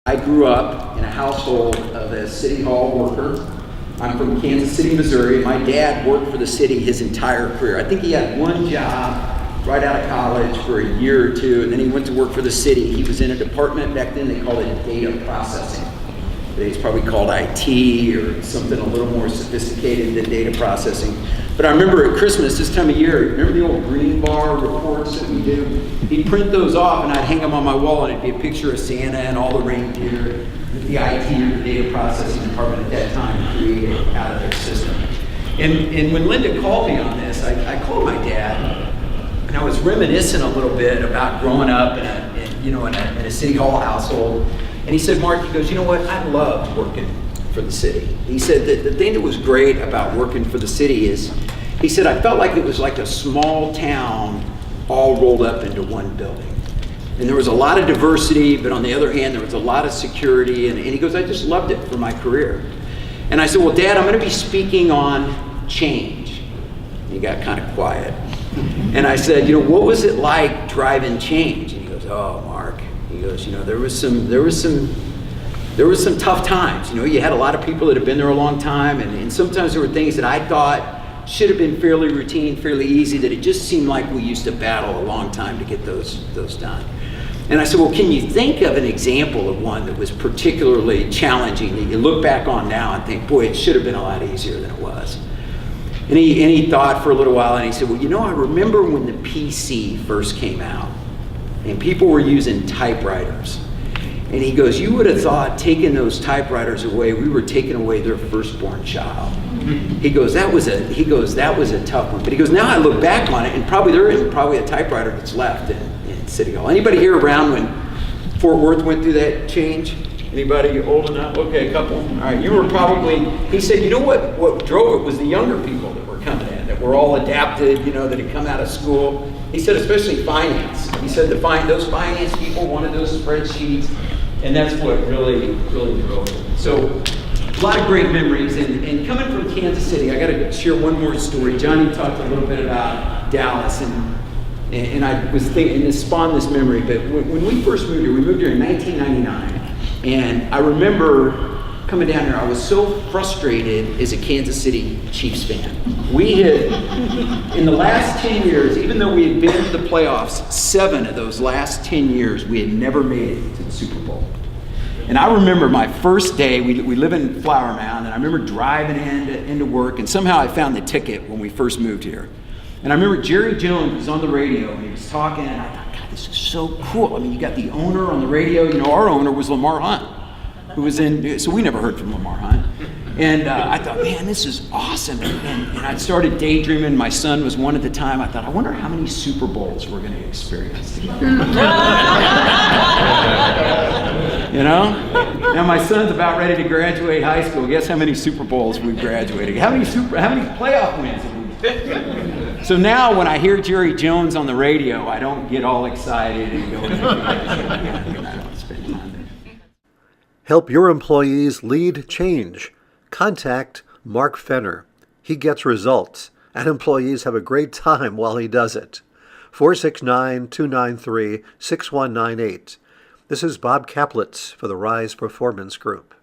I grew up in a household of a city hall worker. I'm from Kansas City, Missouri. My dad worked for the city his entire career. I think he had one job right out of college for a year or two, and then he went to work for the city. He was in a department, back then they called it data processing. It's probably called IT or something a little more sophisticated than data processing. But I remember at Christmas, this time of year, remember the old green bar reports that we do? He'd print those off and I'd hang them on my wall, and it'd be a picture of Santa and all the reindeer that the IT or the data processing department at that time created out of their system. And when Linda called me on this, I called my dad, and I was reminiscing a little bit about growing up in a city hall household. And he said, Mark, he goes, you know what, I loved working for the city. He said that the thing that was great about working for the city is, he said, I felt like it was like a small town all rolled up into one building. And there was a lot of diversity, but on the other hand, there was a lot of security. And he goes, I just loved it for my career. And I said, well, Dad, I'm gonna be speaking on change. And he got kind of quiet. And I said, what was it like driving change? And he goes, oh, Mark. He goes, there was some tough times. You had a lot of people that had been there a long time, and sometimes there were things that I thought should have been fairly routine, fairly easy, that it just seemed like we used to battle a long time to get those done. And I said, well, can you think of an example of one that was particularly challenging that you look back on now and think, boy, it should have been a lot easier than it was? And he thought for a little while, and he said, well, I remember when the PC first came out, and people were using typewriters. And he goes, you would have thought taking those typewriters away, we were taking away their firstborn child. He goes, that was a tough one. But he goes, now I look back on it, and there isn't a typewriter that's left in City Hall. Anybody here around when Fort Worth went through that change? Anybody old enough? Okay, a couple. All right, you were probably, he said, what drove it was the younger people that were coming in, that were all adapted, that had come out of school. He said, especially finance. He said those finance people wanted those spreadsheets, and that's what really drove it. So, a lot of great memories. And coming from Kansas City, I got to share one more story. Johnny talked a little bit about Dallas, and I was thinking, and it spawned this memory. But when we first moved here in 1999, and I remember coming down here, I was so frustrated as a Kansas City Chiefs fan. We had, in the last 10 years, even though we had been to the playoffs 7 of those last 10 years, we had never made it to the Super Bowl. And I remember my first day, we live in Flower Mound, and I remember driving into work, and somehow I found the ticket when we first moved here. And I remember Jerry Jones was on the radio, and he was talking, and I thought, God, this is so cool. I mean, you got the owner on the radio. Our owner was Lamar Hunt, who was so we never heard from Lamar Hunt. And I thought, man, this is awesome. And I started daydreaming. My son was 1 at the time. I thought, I wonder how many Super Bowls we're going to experience together. Now my son's about ready to graduate high school. Guess how many Super Bowls we've graduated? How many playoff wins have we? So now when I hear Jerry Jones on the radio, I don't get all excited and go, I don't spend time there. Help your employees lead change. Contact Mark Fenner. He gets results, and employees have a great time while he does it. 469-293-6198. This is Bob Kaplitz for the Rise Performance Group.